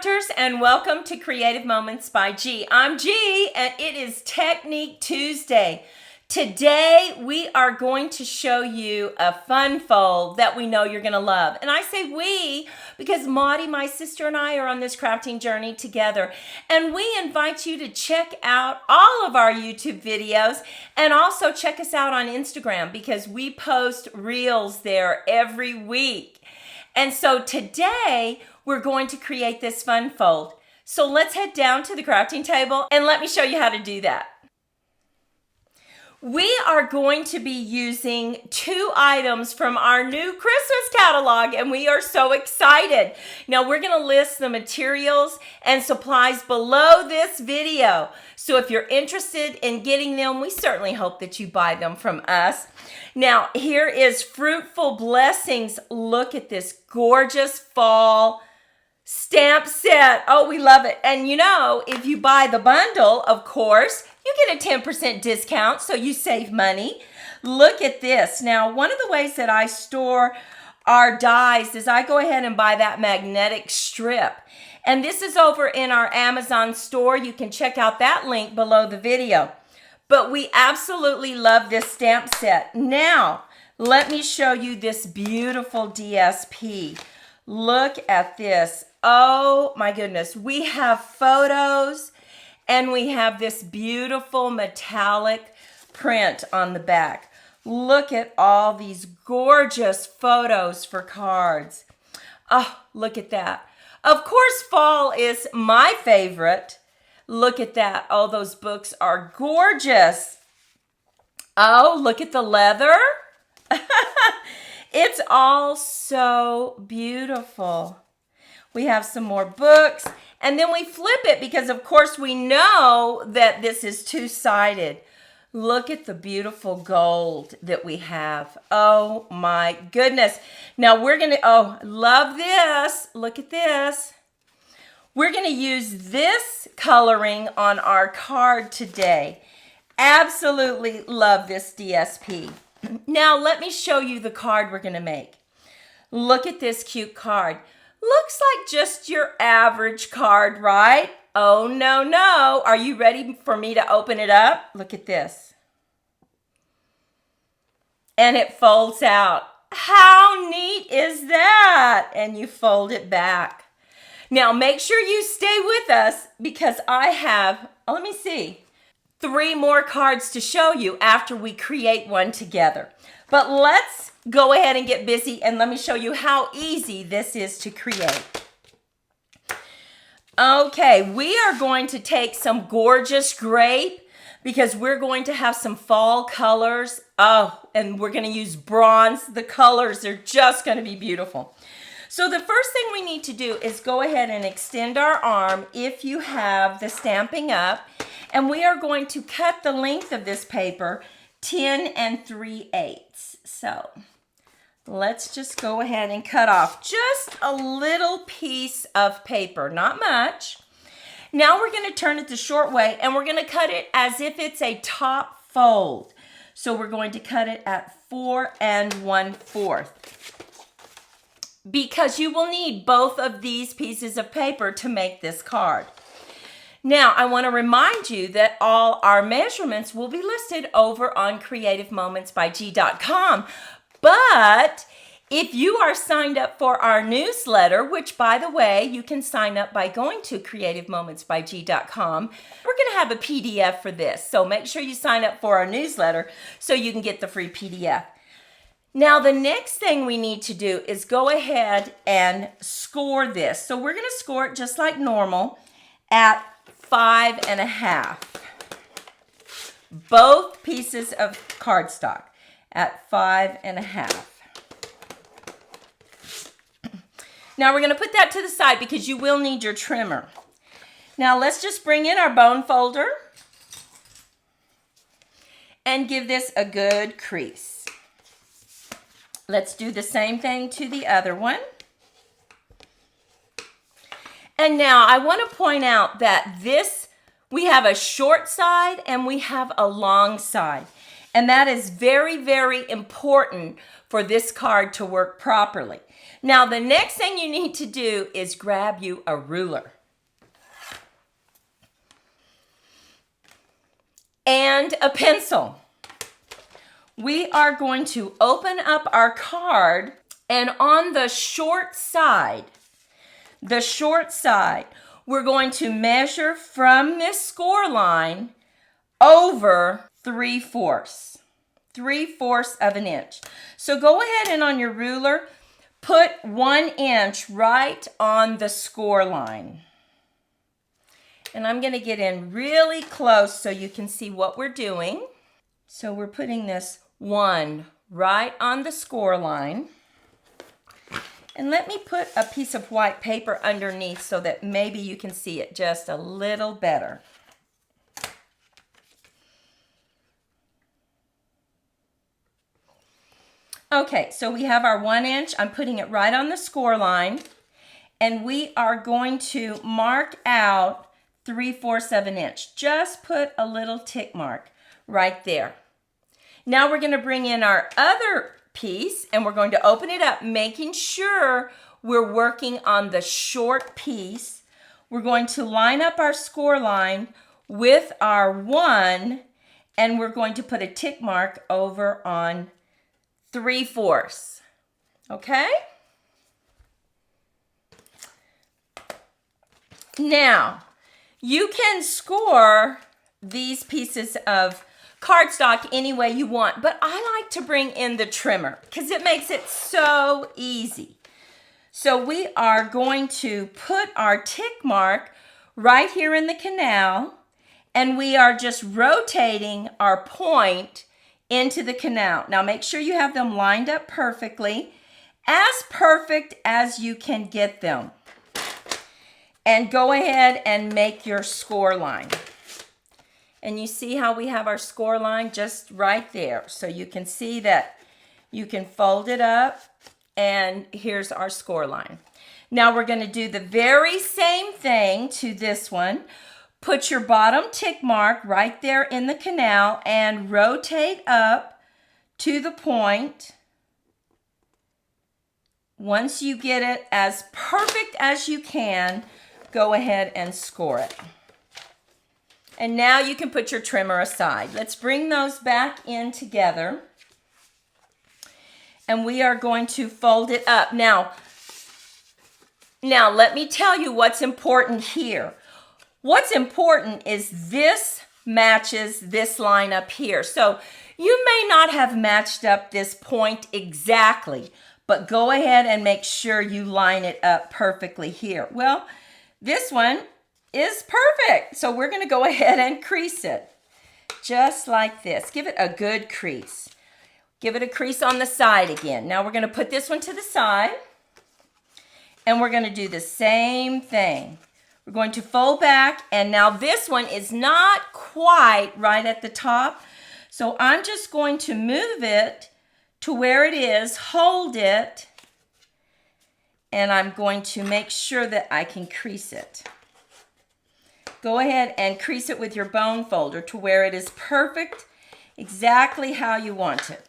crafters, and welcome to Creative Moments by G. I'm G, and it is Technique Tuesday. Today, we are going to show you a fun fold that we know you're going to love. And I say we because Maudie, my sister, and I are on this crafting journey together. And we invite you to check out all of our YouTube videos and also check us out on Instagram because we post reels there every week. And so today, we're going to create this fun fold. So let's head down to the crafting table and let me show you how to do that. We are going to be using 2 items from our new Christmas catalog, and we are so excited. Now, we're going to list the materials and supplies below this video. So if you're interested in getting them, we certainly hope that you buy them from us. Now, here is Fruitful Blessings. Look at this gorgeous fall stamp set. Oh, we love it. And you know, if you buy the bundle, of course, you get a 10% discount, so you save money. Look at this. Now, one of the ways that I store our dies is I go ahead and buy that magnetic strip. And this is over in our Amazon store. You can check out that link below the video. But we absolutely love this stamp set. Now, let me show you this beautiful DSP. Look at this. Oh my goodness. We have photos and we have this beautiful metallic print on the back. Look at all these gorgeous photos for cards. Oh, look at that. Of course, fall is my favorite. Look at that. Oh, those books are gorgeous. Oh, look at the leather. It's all so beautiful. We have some more books, and then we flip it because, of course, we know that this is two-sided. Look at the beautiful gold that we have. Oh, my goodness. Now, we're going to, oh, love this. Look at this. We're going to use this coloring on our card today. Absolutely love this DSP. Now, let me show you the card we're going to make. Look at this cute card. Looks like just your average card, right? Oh, no, no. Are you ready for me to open it up? Look at this. And it folds out. How neat is that? And you fold it back. Now, make sure you stay with us because I have, let me see, 3 more cards to show you after we create one together. But let's go ahead and get busy and let me show you how easy this is to create. Okay, we are going to take some gorgeous grape because we're going to have some fall colors. Oh, and we're going to use bronze. The colors are just going to be beautiful. So the first thing we need to do is go ahead and extend our arm if you have the Stampin' Up. And we are going to cut the length of this paper 10 3/8. So let's just go ahead and cut off just a little piece of paper, not much. Now we're going to turn it the short way and we're going to cut it as if it's a top fold. So we're going to cut it at 4 1/4. Because you will need both of these pieces of paper to make this card. Now, I want to remind you that all our measurements will be listed over on creativemomentsbyg.com. But if you are signed up for our newsletter, which, by the way, you can sign up by going to creativemomentsbyg.com, we're going to have a PDF for this. So make sure you sign up for our newsletter so you can get the free PDF. Now, the next thing we need to do is go ahead and score this. So we're going to score it just like normal at 5 1/2. Both pieces of cardstock at 5 1/2. Now we're going to put that to the side because you will need your trimmer. Now let's just bring in our bone folder and give this a good crease. Let's do the same thing to the other one. And now I want to point out that we have a short side and we have a long side. And that is very, very important for this card to work properly. Now, the next thing you need to do is grab you a ruler. And a pencil. We are going to open up our card, and on the short side, we're going to measure from this score line over 3/4. 3/4 of an inch. So go ahead and on your ruler, put 1 inch right on the score line. And I'm going to get in really close so you can see what we're doing. So we're putting this 1 right on the score line. And let me put a piece of white paper underneath so that maybe you can see it just a little better. Okay, so we have our 1 inch. I'm putting it right on the score line. And we are going to mark out 3/4 of an inch. Just put a little tick mark right there. Now we're going to bring in our other piece and we're going to open it up, making sure we're working on the short piece. We're going to line up our score line with our 1 and we're going to put a tick mark over on 3/4. Okay? Now, you can score these pieces of cardstock any way you want, but I like to bring in the trimmer because it makes it so easy. So we are going to put our tick mark right here in the canal, and we are just rotating our point into the canal. Now make sure you have them lined up perfectly, as perfect as you can get them. And go ahead and make your score line. And you see how we have our score line just right there. So you can see that you can fold it up and here's our score line. Now we're going to do the very same thing to this one. Put your bottom tick mark right there in the canal and rotate up to the point. Once you get it as perfect as you can, go ahead and score it. And now you can put your trimmer aside. Let's bring those back in together. And we are going to fold it up. Now let me tell you what's important here. What's important is this matches this line up here. So you may not have matched up this point exactly, but go ahead and make sure you line it up perfectly here. Well, this one is perfect. So we're going to go ahead and crease it just like this. Give it a good crease. Give it a crease on the side again. Now we're going to put this one to the side and we're going to do the same thing. We're going to fold back, and now this one is not quite right at the top. So I'm just going to move it to where it is, hold it, and I'm going to make sure that I can crease it. Go ahead and crease it with your bone folder to where it is perfect, exactly how you want it.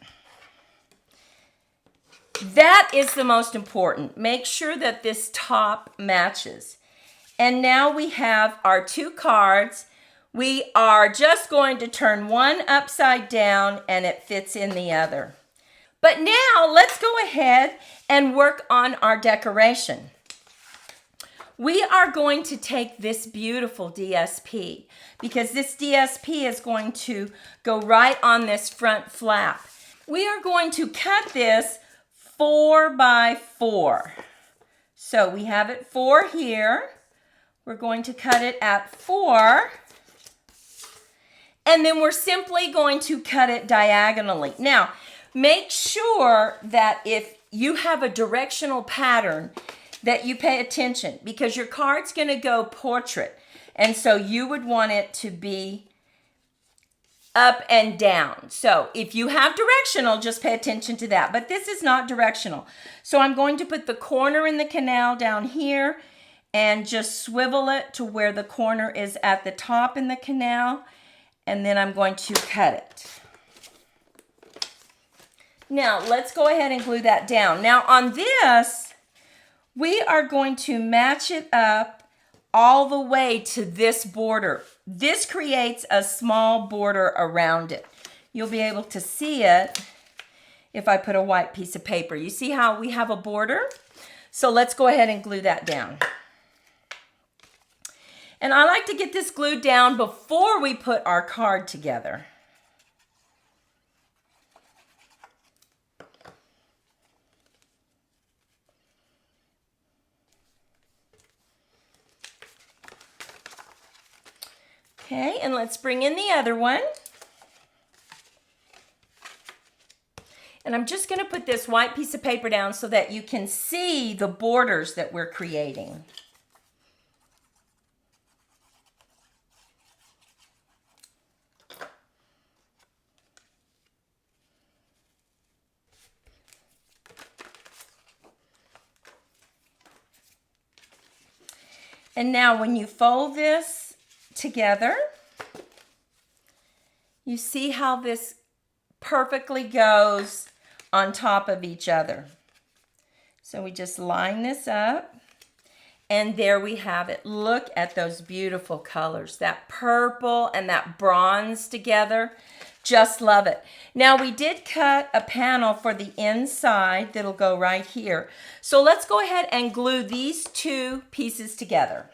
That is the most important. Make sure that this top matches. And now we have our 2 cards. We are just going to turn one upside down and it fits in the other. But now let's go ahead and work on our decoration. We are going to take this beautiful DSP because this DSP is going to go right on this front flap. We are going to cut this 4 by 4. So we have it 4 here. We're going to cut it at 4. And then we're simply going to cut it diagonally. Now, make sure that if you have a directional pattern that you pay attention because your card's going to go portrait. And so you would want it to be up and down. So if you have directional, just pay attention to that. But this is not directional. So I'm going to put the corner in the canal down here and just swivel it to where the corner is at the top in the canal. And then I'm going to cut it. Now, let's go ahead and glue that down. Now, on this, we are going to match it up all the way to this border. This creates a small border around it. You'll be able to see it if I put a white piece of paper. You see how we have a border? So let's go ahead and glue that down. And I like to get this glued down before we put our card together. Okay, and let's bring in the other one. And I'm just going to put this white piece of paper down so that you can see the borders that we're creating. And now when you fold this together, you see how this perfectly goes on top of each other. So we just line this up, and there we have it. Look at those beautiful colors, that purple and that bronze together. Just love it. Now we did cut a panel for the inside that'll go right here. So let's go ahead and glue these two pieces together.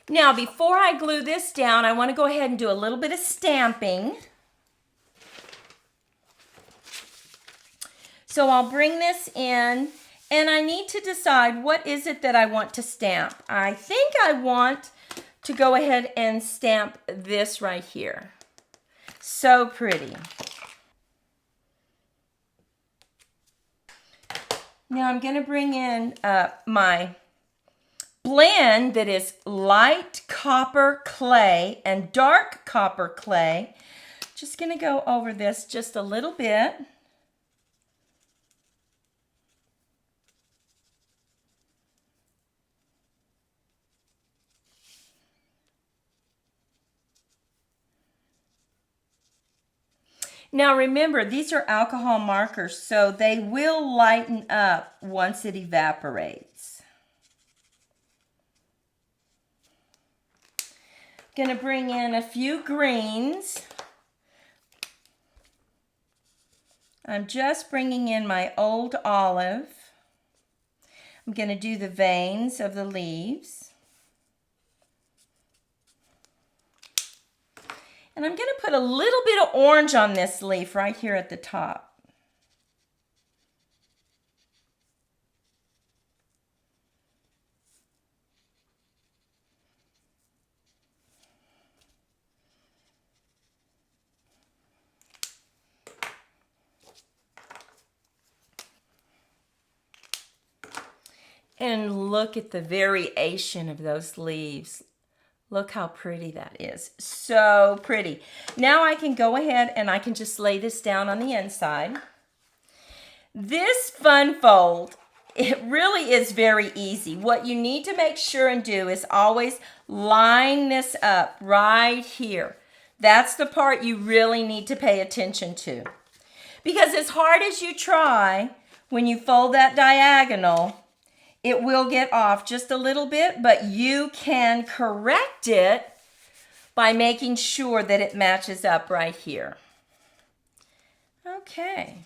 Now, before I glue this down, I want to go ahead and do a little bit of stamping. So I'll bring this in, and I need to decide what is it that I want to stamp. I think I want to go ahead and stamp this right here. So pretty. Now I'm going to bring in my blend that is light copper clay and dark copper clay. Just going to go over this just a little bit. Now remember, these are alcohol markers, so they will lighten up once it evaporates. Gonna bring in a few greens. I'm just bringing in my old olive. I'm gonna do the veins of the leaves. And I'm gonna put a little bit of orange on this leaf right here at the top. And look at the variation of those leaves. Look how pretty that is. So pretty. Now I can go ahead and I can just lay this down on the inside. This fun fold, it really is very easy. What you need to make sure and do is always line this up right here. That's the part you really need to pay attention to. Because as hard as you try, when you fold that diagonal, it will get off just a little bit, but you can correct it by making sure that it matches up right here. Okay.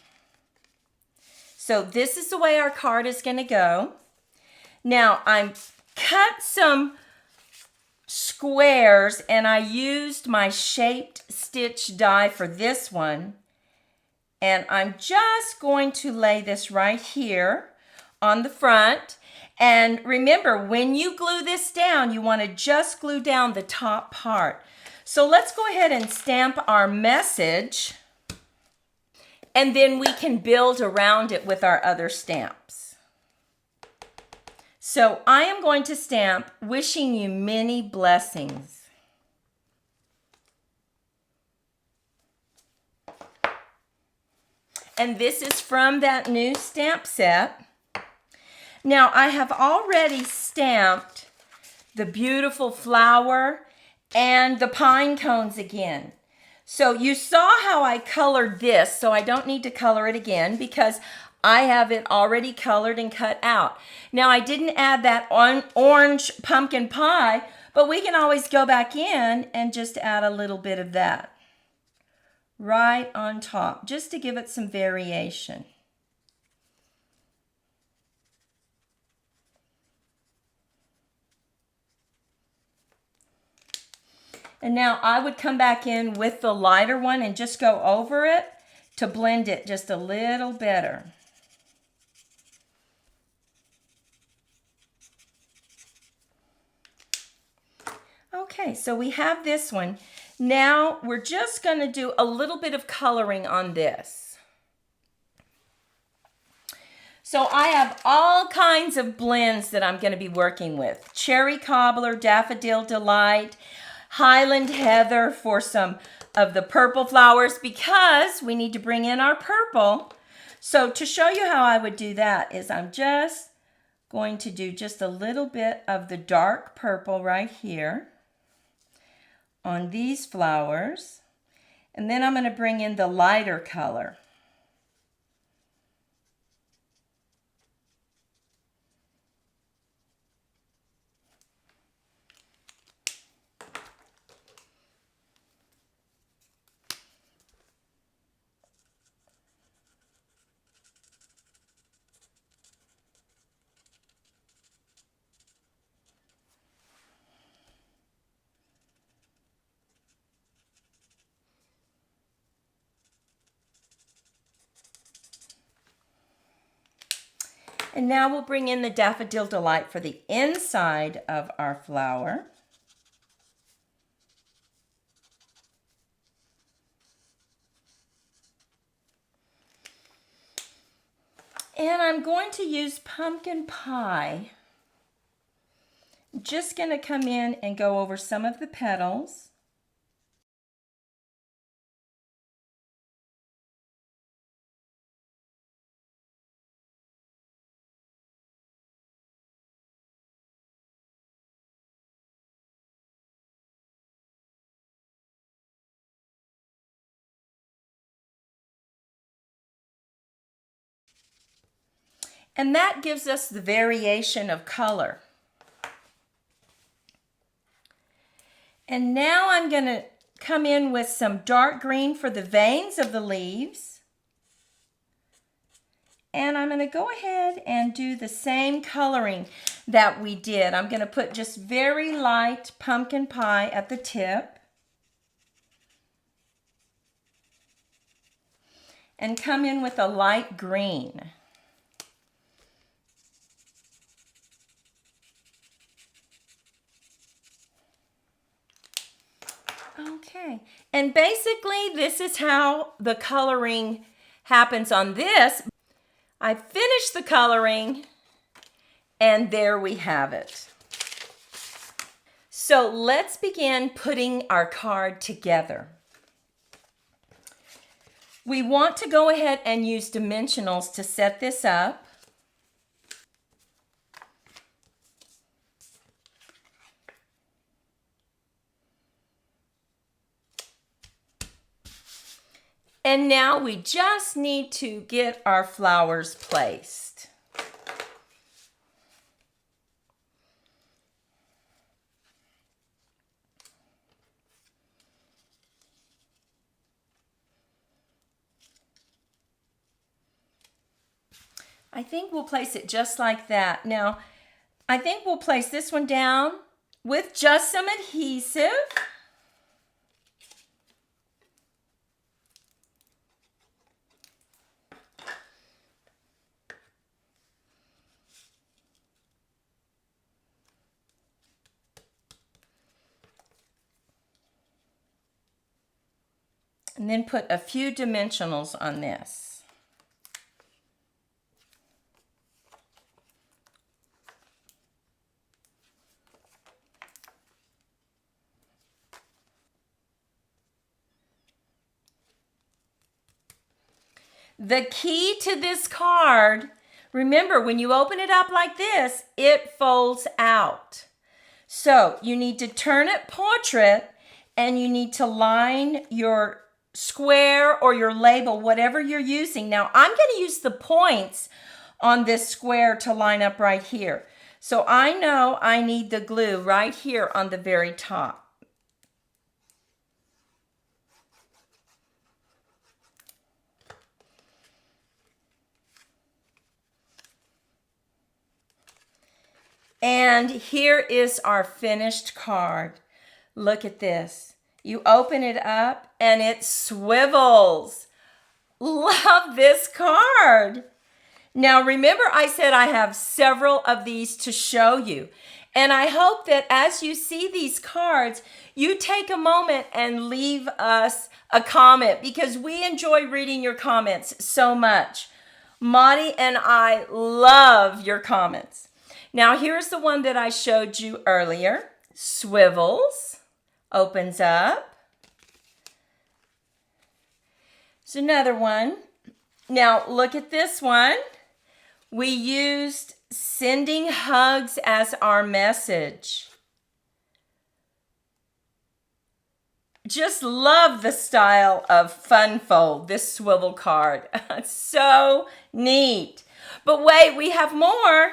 So this is the way our card is going to go. Now I'm cut some squares and I used my shaped stitch die for this one. And I'm just going to lay this right here on the front. And remember, when you glue this down, you want to just glue down the top part. So let's go ahead and stamp our message, and then we can build around it with our other stamps. So I am going to stamp wishing you many blessings. and this is from that new stamp set. Now, I have already stamped the beautiful flower and the pine cones again. So you saw how I colored this, so I don't need to color it again because I have it already colored and cut out. Now, I didn't add that orange pumpkin pie, but we can always go back in and just add a little bit of that right on top, just to give it some variation. And now I would come back in with the lighter one and just go over it to blend it just a little better. Okay, so we have this one. Now we're just going to do a little bit of coloring on this. So I have all kinds of blends that I'm going to be working with. Cherry Cobbler, Daffodil Delight, Highland Heather for some of the purple flowers because we need to bring in our purple. So to show you how I would do that is I'm just going to do just a little bit of the dark purple right here on these flowers. And then I'm going to bring in the lighter color. And now we'll bring in the Daffodil Delight for the inside of our flower. And I'm going to use pumpkin pie. I'm just going to come in and go over some of the petals. And that gives us the variation of color. And now I'm going to come in with some dark green for the veins of the leaves. And I'm going to go ahead and do the same coloring that we did. I'm going to put just very light pumpkin pie at the tip. And come in with a light green. Okay, and basically this is how the coloring happens on this. I finished the coloring and there we have it. So let's begin putting our card together. We want to go ahead and use dimensionals to set this up. And now we just need to get our flowers placed. I think we'll place it just like that. Now, I think we'll place this one down with just some adhesive. And then put a few dimensionals on this. The key to this card, remember, when you open it up like this, it folds out. So you need to turn it portrait, and you need to line your square or your label, whatever you're using. Now, I'm going to use the points on this square to line up right here. So I know I need the glue right here on the very top. And here is our finished card. Look at this. You open it up and it swivels. Love this card. Now remember, I said I have several of these to show you. And I hope that as you see these cards, you take a moment and leave us a comment, because we enjoy reading your comments so much. Maudie and I love your comments. Now here's the one that I showed you earlier. Swivels, opens up. There's another one. Now look at this one. We used sending hugs as our message. Just love the style of Fun Fold, this swivel card. It's so neat. But wait, we have more.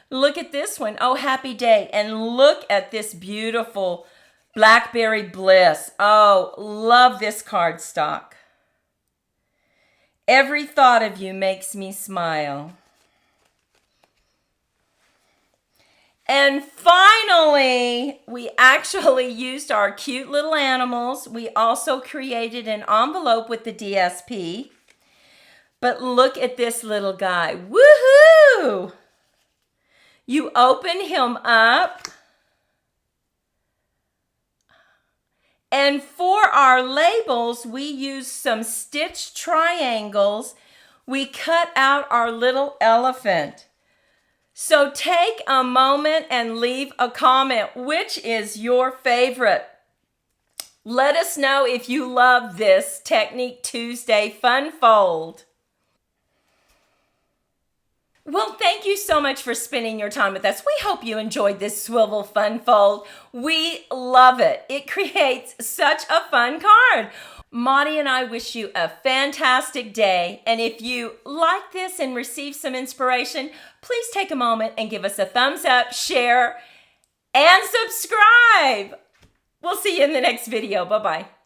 Look at this one. Oh, happy day. And look at this beautiful Blackberry Bliss. Oh, love this cardstock. Every thought of you makes me smile. And finally, we actually used our cute little animals. We also created an envelope with the DSP. But look at this little guy. Woohoo! You open him up. And for our labels, we used some stitched triangles. We cut out our little elephant. So take a moment and leave a comment. Which is your favorite? Let us know if you love this Technique Tuesday Fun Fold. Well, thank you so much for spending your time with us. We hope you enjoyed this Swivel Fun Fold. We love it. It creates such a fun card. Maudie and I wish you a fantastic day. And if you like this and receive some inspiration, please take a moment and give us a thumbs up, share, and subscribe. We'll see you in the next video. Bye-bye.